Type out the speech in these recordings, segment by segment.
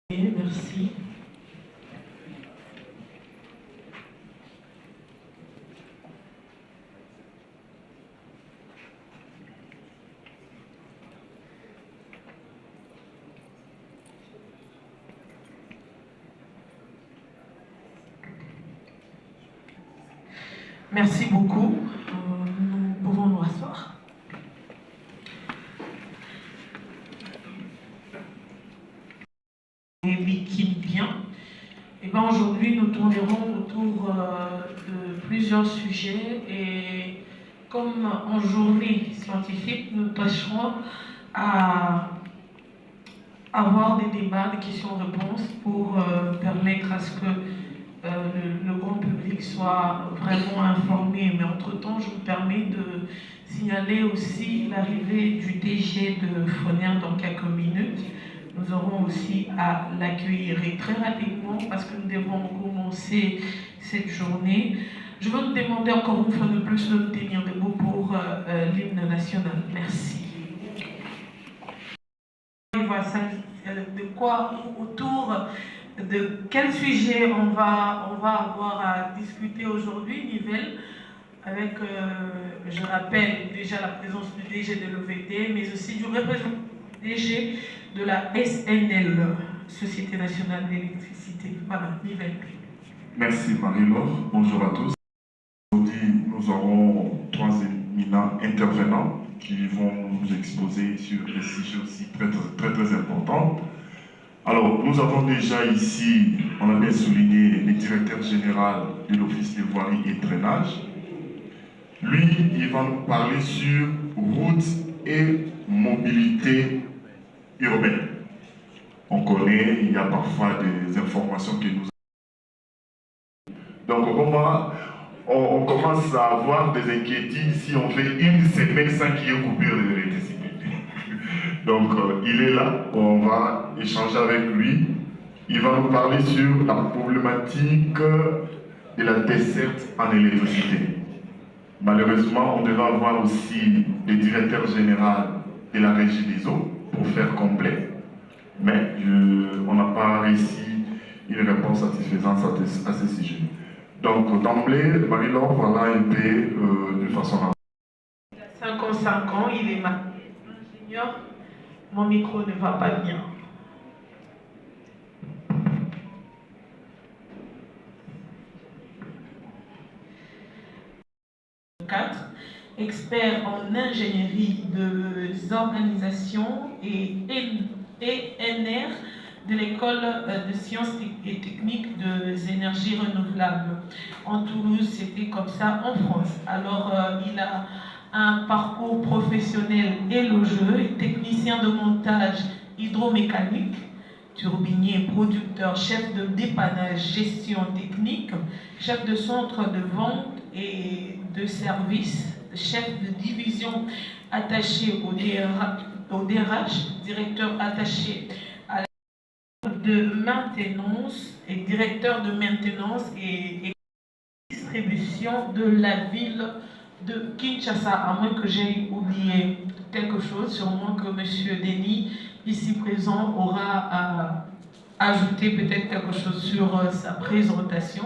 Merci. Merci beaucoup. Nous pouvons nous rasseoir. Les victimes bien. Et bien aujourd'hui, nous tournerons autour de plusieurs sujets et comme en journée scientifique, nous tâcherons à avoir des débats, des questions-réponses pour permettre à ce que le grand public soit vraiment informé. Mais entre-temps, je me permets de signaler aussi l'arrivée du DG de Foner dans quelques minutes. Nous aurons aussi à l'accueillir et très rapidement parce que nous devons commencer cette journée. Je veux vous demander encore une fois de plus de me tenir debout pour l'hymne national. Merci. De quoi, autour de quel sujet on va avoir à discuter aujourd'hui, Nivelle, avec, je rappelle déjà la présence du DG de l'OVD, mais aussi du représentant DG de la SNL, Société Nationale d'Électricité. Voilà, Nivelle. Merci Marie-Laure, bonjour à tous. Aujourd'hui, nous aurons 3 éminents intervenants qui vont nous exposer sur des sujets aussi très importants. Alors, nous avons déjà ici, on avait souligné, le directeur général de l'Office des voiries et drainage. Lui, il va nous parler sur route et mobilité urbaine. On connaît, il y a parfois des informations que nous avons. Donc, on commence à avoir des inquiétudes si on fait une semaine sans qu'il y ait coupure d'électricité. Donc, il est là, on va échanger avec lui. Il va nous parler sur la problématique de la desserte en électricité. Malheureusement, on devait avoir aussi le directeur général de la régie des eaux pour faire complet. Mais on n'a pas réussi une réponse satisfaisante à ce sujet. Donc, d'emblée, Marie-Laure, voilà un peu d'une façon à... Il a 55 ans, il est ingénieur. Mon micro ne va pas bien. Expert en ingénierie des organisations et ENR de l'école de sciences et techniques des énergies renouvelables. En Toulouse, c'était comme ça en France. Alors, il a un parcours professionnel élogieux, technicien de montage hydromécanique, turbinier, producteur, chef de dépannage, gestion technique, chef de centre de vente et de service, chef de division attaché au DRH, directeur attaché à la de maintenance et directeur de maintenance et distribution de la ville de Kinshasa, à moins que j'aie oublié quelque chose, sûrement que M. Denis, ici présent, aura à ajouter peut-être quelque chose sur sa présentation.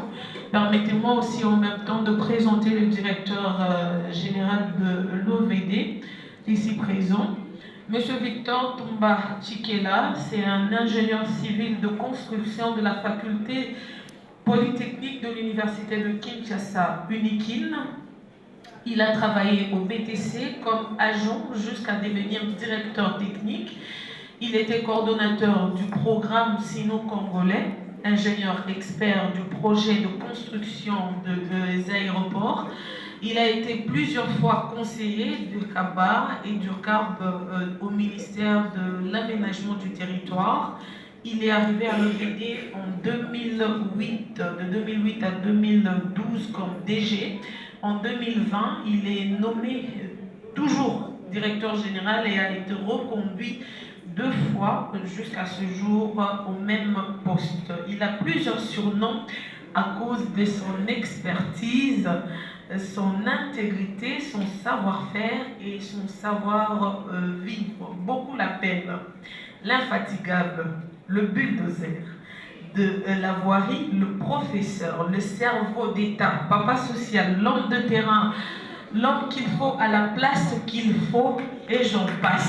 Permettez-moi aussi en même temps de présenter le directeur général de l'OVD, ici présent. Monsieur Victor Tomba Chikela, c'est un ingénieur civil de construction de la faculté polytechnique de l'université de Kinshasa, UNIKIN. Il a travaillé au BTC comme agent jusqu'à devenir directeur technique. Il était coordonnateur du programme sino-congolais, ingénieur expert du projet de construction des aéroports. Il a été plusieurs fois conseiller du CABA et du CARB au ministère de l'Aménagement du Territoire. Il est arrivé à l'OVD en 2008, de 2008 à 2012 comme DG. En 2020, il est nommé toujours directeur général et a été reconduit 2 fois jusqu'à ce jour au même poste. Il a plusieurs surnoms à cause de son expertise, son intégrité, son savoir-faire et son savoir-vivre. Beaucoup l'appellent l'infatigable, le bulldozer, de la voirie, le professeur, le cerveau d'État, papa social, l'homme de terrain, l'homme qu'il faut à la place qu'il faut, et j'en passe.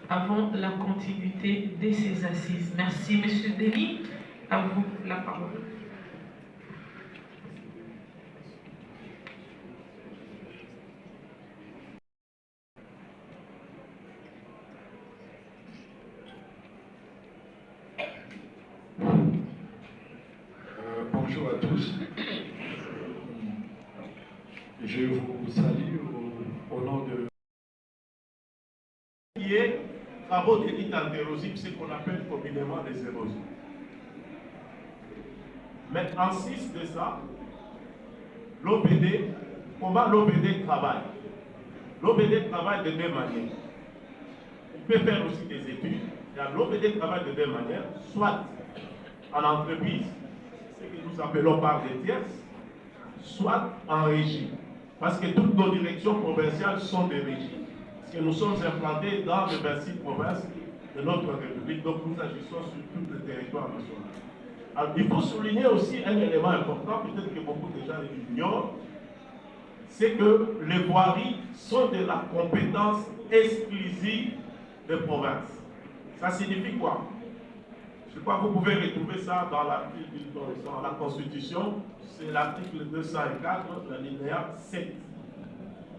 Avant la continuité de ces assises. Merci, Monsieur Denis. À vous la parole. Bonjour à tous. Je vous salue au nom de... Qui est travaux d'élite antérosique, ce qu'on appelle communément les érosives. Mais en 6 de ça, l'OPD, comment l'OPD travaille? L'OPD travaille de deux manières. Il peut faire aussi des études. L'OPD travaille de deux manières, soit en entreprise, ce que nous appelons par des tierces, soit en régie. Parce que toutes nos directions provinciales sont des régies. Parce que nous sommes implantés dans les 26 provinces de notre République, donc nous agissons sur tout le territoire national. Alors, il faut souligner aussi un élément important, peut-être que beaucoup de gens l'ignorent, c'est que les voiries sont de la compétence exclusive des provinces. Ça signifie quoi? Je crois que vous pouvez retrouver ça dans la Constitution, c'est l'article 204, l'alinéa 7.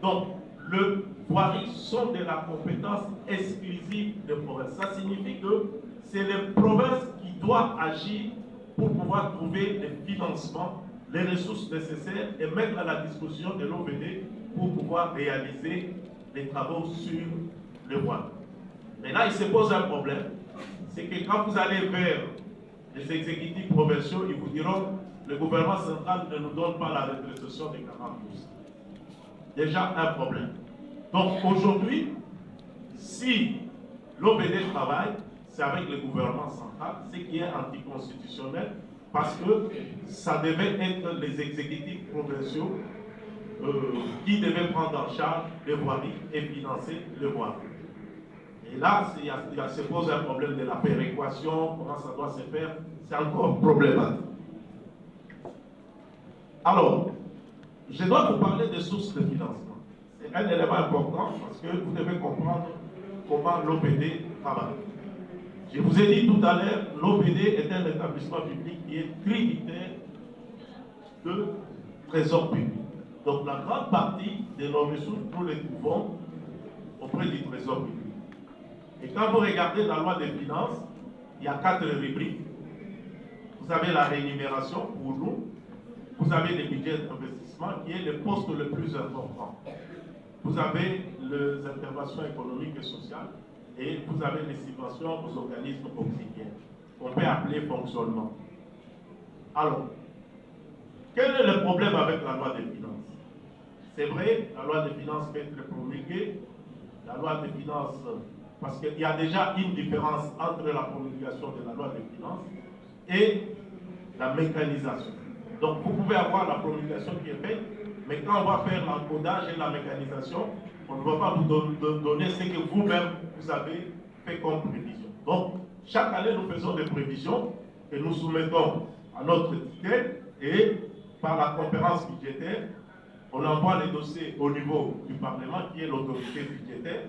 Donc, les voiries sont de la compétence exclusive des provinces. Ça signifie que c'est les provinces qui doivent agir pour pouvoir trouver les financements, les ressources nécessaires et mettre à la disposition de l'OPD pour pouvoir réaliser les travaux sur les voies. Mais là, il se pose un problème, c'est que quand vous allez vers les exécutifs provinciaux, ils vous diront que le gouvernement central ne nous donne pas la rétrocession de 40%. Déjà un problème. Donc aujourd'hui, si l'OPD travaille, c'est avec le gouvernement central, ce qui est anticonstitutionnel, parce que ça devait être les exécutifs provinciaux qui devaient prendre en charge les voiries et financer les voiries. Et là, il se pose un problème de la péréquation, comment ça doit se faire, c'est encore problématique. Alors, je dois vous parler des sources de financement. C'est un élément important parce que vous devez comprendre comment l'OPD travaille. Je vous ai dit tout à l'heure, l'OPD est un établissement public qui est tributaire de trésor public. Donc la grande partie de nos ressources, nous les trouvons auprès du trésor public. Et quand vous regardez la loi des finances, il y a 4 rubriques. Vous avez la rémunération pour nous, vous avez le budget d'investissement qui est le poste le plus important. Vous avez les interventions économiques et sociales et vous avez les subventions aux organismes auxiliaires qu'on peut appeler fonctionnement. Alors, quel est le problème avec la loi des finances? C'est vrai, la loi des finances peut être promulguée, la loi des finances, parce qu'il y a déjà une différence entre la promulgation de la loi des finances et la mécanisation. Donc vous pouvez avoir la promulgation qui est faite, mais quand on va faire l'encodage et la mécanisation, on ne va pas vous donner ce que vous-même vous avez fait comme prévision. Donc chaque année, nous faisons des prévisions que nous soumettons à notre ticket et par la conférence budgétaire, on envoie les dossiers au niveau du Parlement qui est l'autorité budgétaire.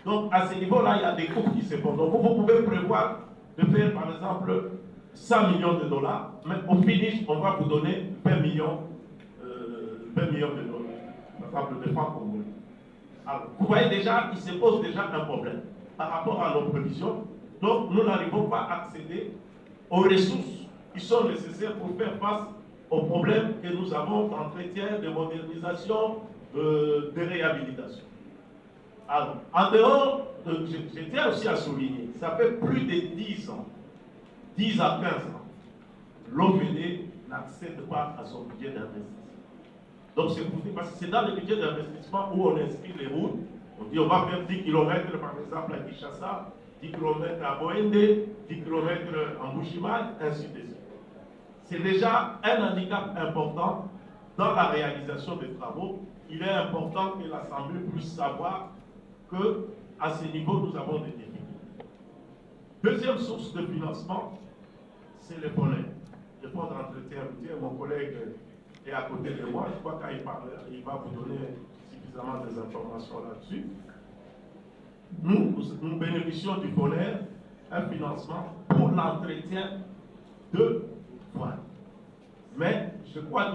Donc à ce niveau-là, il y a des coûts qui se font. Donc vous pouvez prévoir de faire par exemple 100 millions de dollars, mais au finish, on va vous donner 20 millions de dollars, par exemple de francs congolais. Alors, vous voyez déjà, il se pose déjà un problème par rapport à nos prévisions. Donc nous n'arrivons pas à accéder aux ressources qui sont nécessaires pour faire face aux problèmes que nous avons d'entretien, de modernisation, de réhabilitation. Alors, en dehors, je tiens aussi à souligner, ça fait plus de 10 ans, 10 à 15 ans, l'OPD n'accède pas à son budget d'investissement. Donc c'est pour dire, parce que c'est dans le budget d'investissement où on inscrit les routes, on dit on va faire 10 km par exemple à Kinshasa, 10 km à Boende, 10 km en Bushima, ainsi de suite. C'est déjà un handicap important dans la réalisation des travaux. Il est important que l'Assemblée puisse savoir qu'à ce niveau, nous avons des difficultés. Deuxième source de financement, c'est les volets. Les fonds d'entretien routier. Mon collègue est à côté de moi. Je crois qu'il il va vous donner suffisamment des informations là-dessus. Nous bénéficions du volet, un financement pour l'entretien de voies. Mais je crois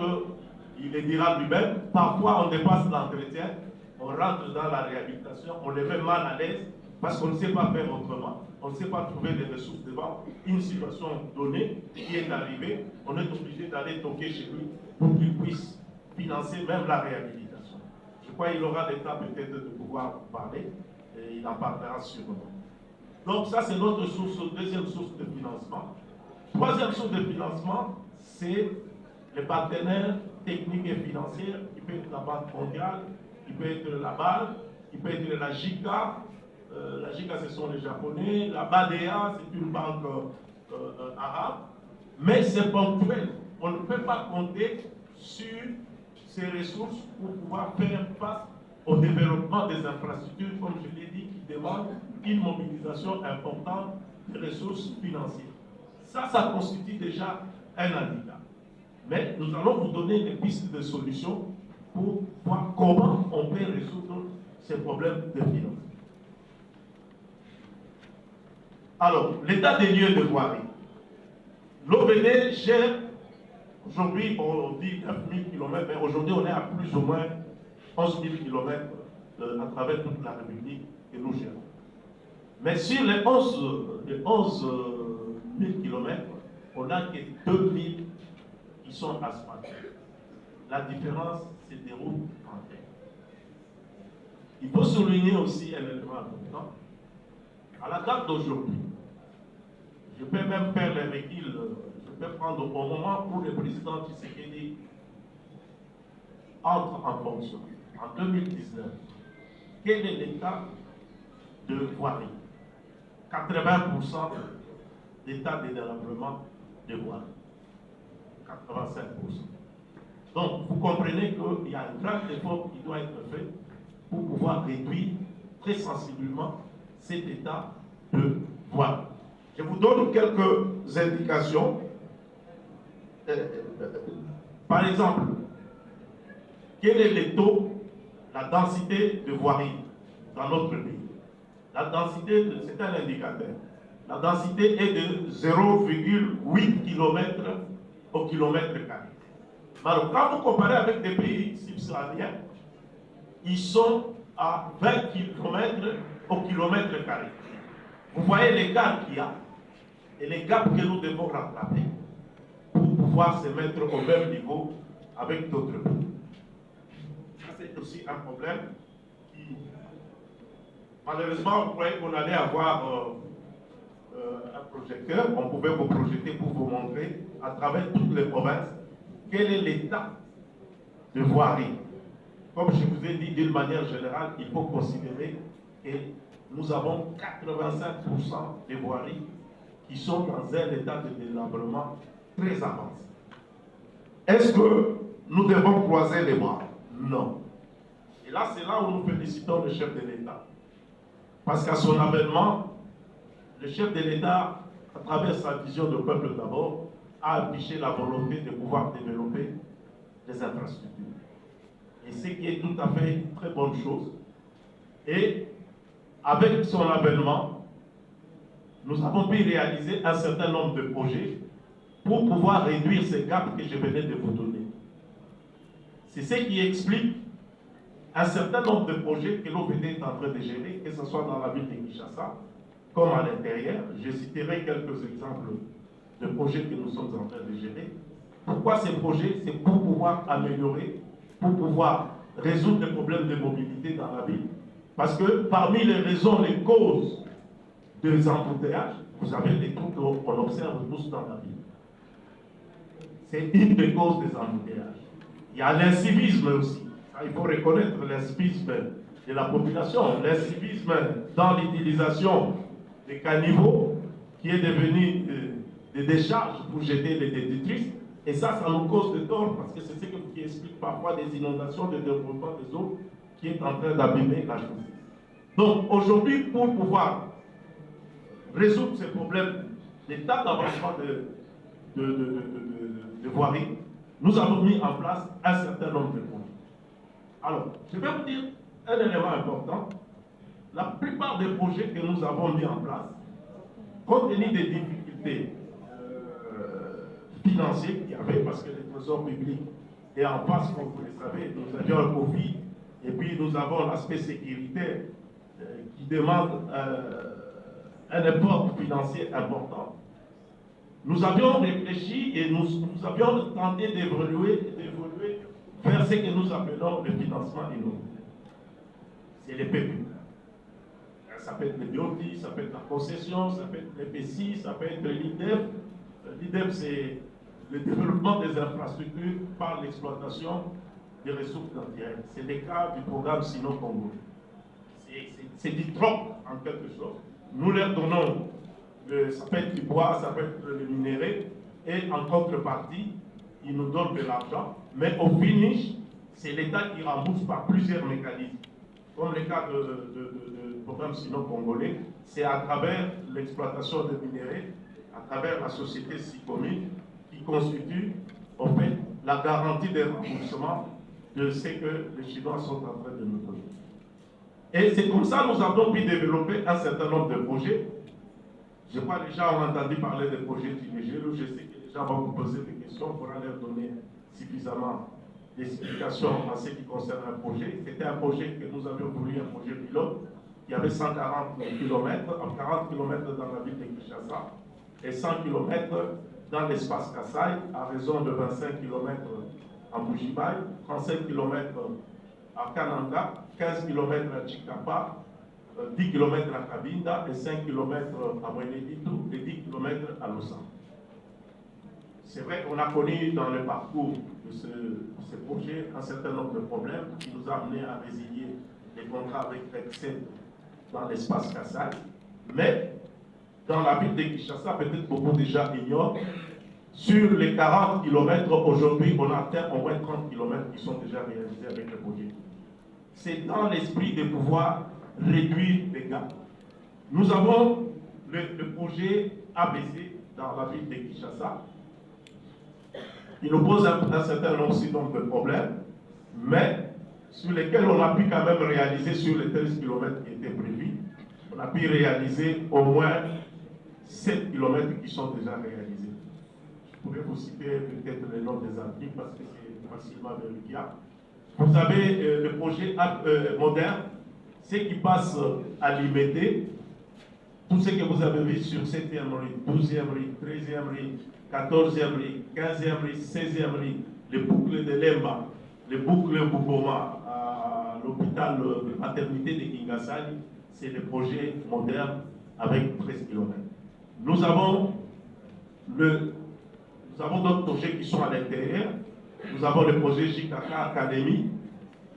qu'il le dira lui-même, parfois on dépasse l'entretien, on rentre dans la réhabilitation, on les met mal à l'aise parce qu'on ne sait pas faire autrement, on ne sait pas trouver les ressources devant une situation donnée qui est arrivée, on est obligé d'aller toquer chez lui pour qu'il puisse financer même la réhabilitation. Je crois qu'il aura des temps peut-être de pouvoir parler et il en parlera sûrement. Donc ça c'est notre deuxième source de financement. Troisième source de financement, c'est les partenaires techniques et financiers, qui peut être la Banque mondiale, qui peut être la BAL, qui peut être la JICA. La JICA, ce sont les Japonais. La BADEA, c'est une banque arabe. Mais c'est ponctuel. On ne peut pas compter sur ces ressources pour pouvoir faire face au développement des infrastructures, comme je l'ai dit, qui demandent une mobilisation importante des ressources financières. Ça constitue déjà un handicap. Mais nous allons vous donner des pistes de solutions pour voir comment on peut résoudre ces problèmes de financement. Alors, l'état des lieux de voirie. L'OVD gère, aujourd'hui on dit 9 000 km, mais aujourd'hui on est à plus ou moins 11 000 km à travers toute la République que nous gérons. Mais sur les 11 000 km, on n'a que 2 000 qui sont asphaltés. La différence, c'est des routes en terre. Il faut souligner aussi un élément important. À la date d'aujourd'hui, je peux même faire les véhicules, je peux prendre au moment où le président Tshisekedi entre en fonction, en 2019, quel est l'état de voirie? 80% d'état de délabrement de voirie. 85%. Donc, vous comprenez qu'il y a un grand effort qui doit être fait pour pouvoir réduire très sensiblement cet état de voirie. Je vous donne quelques indications. Par exemple, quel est le taux, la densité de voirie dans notre pays? La densité, c'est un indicateur. La densité est de 0,8 km au kilomètre carré. Alors, quand vous comparez avec des pays subsahariens, ils sont à 20 km au kilomètre carré. Vous voyez l'écart qu'il y a et les gaps que nous devons rattraper pour pouvoir se mettre au même niveau avec d'autres pays. Ça, c'est aussi un problème qui, malheureusement, vous croyez qu'on allait avoir un projecteur, on pouvait vous projeter pour vous montrer à travers toutes les provinces quel est l'état de voirie. Comme je vous ai dit, d'une manière générale, il faut considérer que nous avons 85% des voiries qui sont dans un état de délabrement très avancé. Est-ce que nous devons croiser les bras? Non. Et là, c'est là où nous félicitons le chef de l'État. Parce qu'à son avènement, le chef de l'État, à travers sa vision de peuple d'abord, a affiché la volonté de pouvoir développer des infrastructures. Et ce qui est tout à fait une très bonne chose. Et avec son avènement, nous avons pu réaliser un certain nombre de projets pour pouvoir réduire ces gaps que je venais de vous donner. C'est ce qui explique un certain nombre de projets que l'OVD est en train de gérer, que ce soit dans la ville de Kinshasa, comme à l'intérieur. Je citerai quelques exemples de projets que nous sommes en train de gérer. Pourquoi ces projets? C'est pour pouvoir améliorer, pour pouvoir résoudre les problèmes de mobilité dans la ville. Parce que parmi les raisons, les causes des embouteillages, vous avez des trucs qu'on observe tous dans la ville. C'est une des causes des embouteillages. Il y a l'incivisme aussi. Il faut reconnaître l'incivisme de la population, l'incivisme dans l'utilisation des caniveaux qui est devenu des décharges pour jeter les détritus. Et ça nous cause de tort parce que c'est ce qui explique parfois des inondations, des développements des eaux qui est en train d'abîmer la chose. Donc aujourd'hui, pour pouvoir résoudre ces problèmes d'état d'avancement de voirie, nous avons mis en place un certain nombre de projets. Alors, je vais vous dire un élément important. La plupart des projets que nous avons mis en place, compte tenu des difficultés financières qu'il y avait, parce que le trésor public est en face, comme vous le savez, nous avions un Covid, et puis nous avons l'aspect sécuritaire qui demande un effort financier important. Nous avions réfléchi et nous avions tenté d'évoluer vers ce que nous appelons le financement innovant. C'est les PPP. Ça peut être le BOTI, ça peut être la concession, ça peut être l'EPCI, ça peut être l'IDEF. L'IDEF, c'est le développement des infrastructures par l'exploitation des ressources naturelles. C'est le cas du programme Sino-Congo. C'est du troc, en quelque sorte. Nous leur donnons, ça peut être du bois, ça peut être le minerai, et en contrepartie, ils nous donnent de l'argent, mais au finish, c'est l'État qui rembourse par plusieurs mécanismes. Comme le cas du programme sino-congolais, c'est à travers l'exploitation de minerais, à travers la société SICOMI, qui constitue, en fait, la garantie des remboursements de ce que les Chinois sont en train de nous donner. Et c'est comme ça que nous avons pu développer un certain nombre de projets. Je crois que les gens ont entendu parler des projets Tinégé, où je sais que les gens vont vous poser des questions, on pourra leur donner suffisamment d'explications en ce qui concerne un projet. C'était un projet que nous avions voulu, un projet pilote. Il y avait 140 km, 40 km dans la ville de Kinshasa et 100 km dans l'espace Kassai, à raison de 25 km en Bujimaï, 35 km à Kananga, 15 km à Chikapa, 10 km à Kabinda et 5 km à Mweneditou et 10 km à Lausanne. C'est vrai qu'on a connu dans le parcours de ce projet un certain nombre de problèmes qui nous a amené à résilier les contrats avec Rexel dans l'espace Kassai. Mais dans la ville de Kinshasa, peut-être beaucoup déjà ignorent, sur les 40 km, aujourd'hui, on atteint au moins 30 km qui sont déjà réalisés avec le projet. C'est dans l'esprit de pouvoir réduire les gaps. Nous avons le projet ABC dans la ville de Kinshasa. Il nous pose un certain nombre de problèmes, mais sur lesquels on a pu quand même réaliser sur les 13 km qui étaient prévus. On a pu réaliser au moins 7 km qui sont déjà réalisés. Je pourrais vous citer peut-être les noms des articles parce que c'est facilement vérifiable. Vous avez le projet moderne, ce qui passe à l'IMT, tout ce que vous avez vu sur 7e rue, 12e rue, 13e rue, 14e rue, 15e rue, 16e rue, les boucles de Lemba, les boucles Bouboma, à l'hôpital de maternité de Kingasani, c'est le projet moderne avec 13 km. Nous avons d'autres projets qui sont à l'intérieur. Nous avons le projet JKK Academy.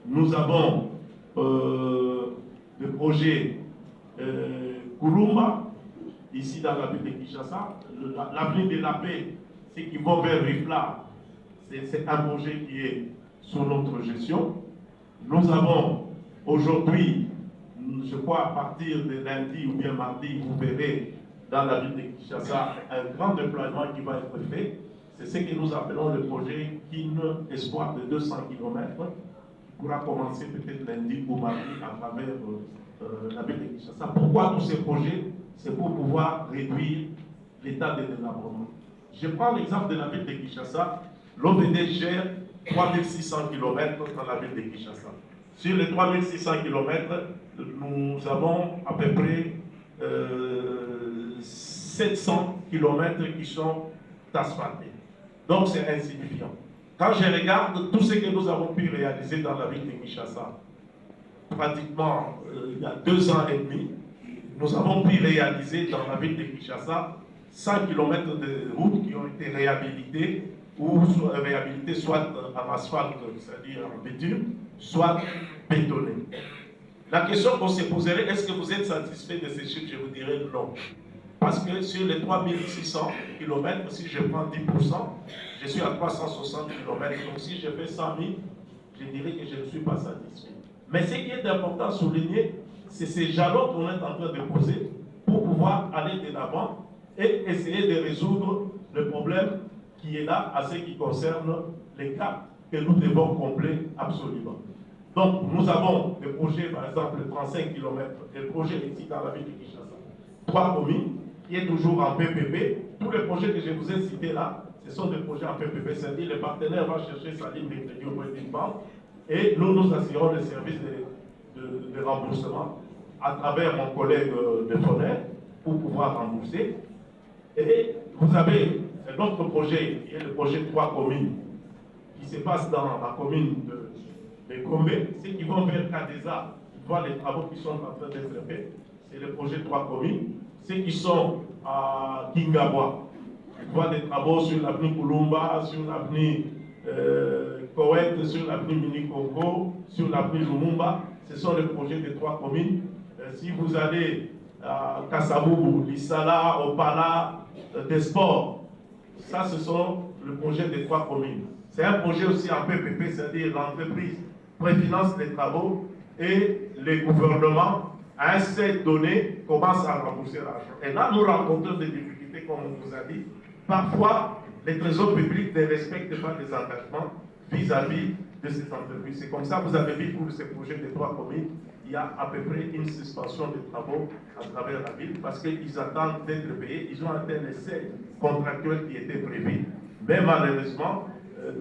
Nous avons le projet Kurumba, ici dans la ville de Kinshasa. L'avenir de la paix, c'est qui vont vers Rifla. C'est un projet qui est sous notre gestion. Nous avons aujourd'hui, je crois à partir de lundi ou bien mardi, vous verrez dans la ville de Kinshasa un grand déploiement qui va être fait. C'est ce que nous appelons le projet Kin Espoir de 200 km, qui pourra commencer peut-être lundi ou mardi à travers la ville de Kinshasa. Pourquoi tous ces projets? C'est pour pouvoir réduire l'état de délabrement. Je prends l'exemple de la ville de Kinshasa. L'OVD gère 3600 km dans la ville de Kinshasa. Sur les 3600 km, nous avons à peu près 700 km qui sont asphaltés. Donc c'est insignifiant. Quand je regarde tout ce que nous avons pu réaliser dans la ville de Kinshasa, pratiquement il y a 2 ans et demi, nous avons pu réaliser dans la ville de Kinshasa 100 km de routes qui ont été réhabilitées ou réhabilitées soit en asphalte, c'est-à-dire en bitume, soit bétonnées. La question qu'on se poserait, est-ce que vous êtes satisfait de ces chiffres? Je vous dirais non. Parce que sur les 3600 km, si je prends 10%, je suis à 360 km. Donc si je fais 100 000, je dirais que je ne suis pas satisfait. Mais ce qui est important à souligner, c'est ces jalons qu'on est en train de poser pour pouvoir aller de l'avant et essayer de résoudre le problème qui est là à ce qui concerne les gaps que nous devons combler absolument. Donc, nous avons des projets, par exemple, de 35 km, des projets ici dans la ville de Kinshasa. 3 communes, qui est toujours en PPP. Tous les projets que je vous ai cités là, ce sont des projets en PPP, c'est-à-dire le partenaire va chercher sa ligne de crédit auprès d'une banque et nous assurons les services de remboursement à travers mon collègue de Foner pour pouvoir rembourser. Et vous avez un autre projet, qui est le projet 3 communes, qui se passe dans la commune de Gombe. Ceux qui vont vers Kadeza, ils voient les travaux qui sont en train d'être faits. C'est le projet 3 communes. Ceux qui sont à Kingabwa, ils voient des travaux sur l'avenue Kulumba, sur l'avenue Koweït, sur l'avenue Mini-Congo, sur l'avenue Lumumba. Ce sont les projets des 3 communes. Si vous allez à Kassaboubou, Lissala, Opala, des sports, ça ce sont les projets des 3 communes. C'est un projet aussi en PPP, c'est-à-dire l'entreprise préfinance les travaux et les gouvernements, à un set donné, commencent à rembourser l'argent. Et là, nous rencontrons des difficultés, comme on vous a dit. Parfois, les trésors publics ne respectent pas les engagements vis-à-vis de ces entreprises. C'est comme ça, vous avez vu pour ces projets des 3 communes, il y a à peu près une suspension des travaux à travers la ville parce qu'ils attendent d'être payés. Ils ont atteint les seuils contractuels qui étaient prévus. Mais malheureusement,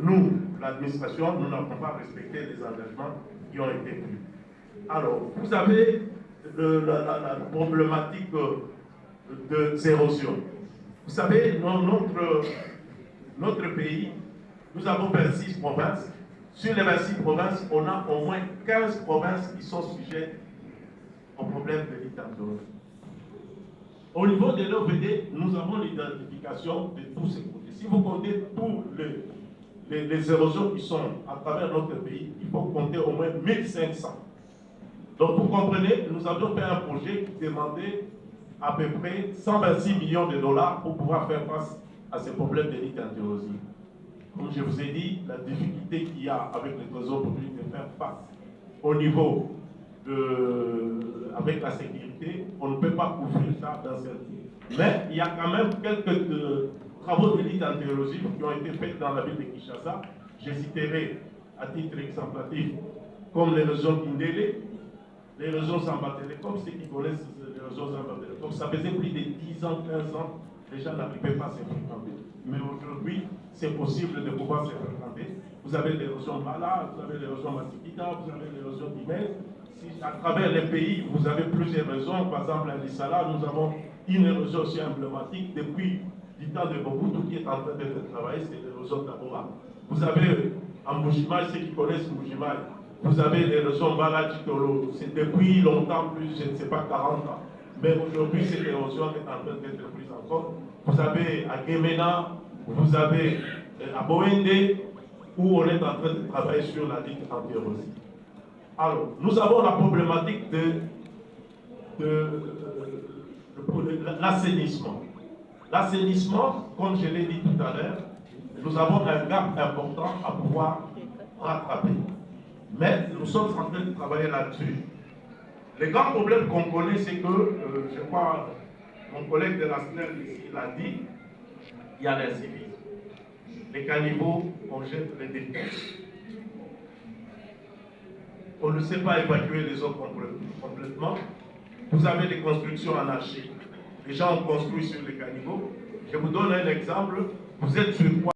nous, l'administration, nous n'avons pas respecté les engagements qui ont été pris. Alors, vous avez la problématique de l'érosion. Vous savez, dans notre pays, nous avons 26 provinces. Sur les 26 provinces, on a au moins 15 provinces qui sont sujettes au problème de l'hydrologie. Au niveau de l'OVD, nous avons l'identification de tous ces côtés. Si vous comptez tous les érosions qui sont à travers notre pays, il faut compter au moins 1500. Donc vous comprenez, nous avons fait un projet qui demandait à peu près 126 millions de dollars pour pouvoir faire face à ces problèmes de l'hydrologie. Comme je vous ai dit, la difficulté qu'il y a avec les trésors publics de faire face au niveau avec la sécurité, on ne peut pas couvrir ça dans cette ville. Mais il y a quand même quelques travaux de l'hydrologie qui ont été faits dans la ville de Kinshasa. Je citerai à titre exemplatif comme les régions Kindélé, les régions Samba Télécom, ceux qui connaissent les régions Samba Télécom, ça faisait plus de 10 ans, 15 ans, les gens n'arrivaient pas à se fréquenter. Mais aujourd'hui, c'est possible de pouvoir se fréquenter. Vous avez les régions Mala, vous avez les régions Matikita, vous avez les régions Dimel. Si à travers les pays, vous avez plusieurs régions. Par exemple, à Lissala, nous avons une région aussi emblématique depuis du temps de Mobutu qui est en train d'être travaillée, c'est les régions d'Abora. Vous avez en Mbujimaï, ceux qui connaissent Mbujimaï, vous avez les régions Bala, Chitolo. C'est depuis longtemps, plus, je ne sais pas, 40 ans. Mais aujourd'hui, cette érosion est en train d'être prise en compte. Vous avez à Gemena, vous avez à Boende, où on est en train de travailler sur la ligne anti-érosion. Alors, nous avons la problématique de l'assainissement. L'assainissement, comme je l'ai dit tout à l'heure, nous avons un gap important à pouvoir rattraper. Mais nous sommes en train de travailler là-dessus. Le grand problème qu'on connaît, c'est que, je crois, mon collègue de la SNEL ici l'a dit, il y a l'incivisme. Les caniveaux, on jette les déchets. On ne sait pas évacuer les eaux complètement. Vous avez des constructions anarchiques. Les gens ont construit sur les caniveaux. Je vous donne un exemple. Vous êtes sur quoi?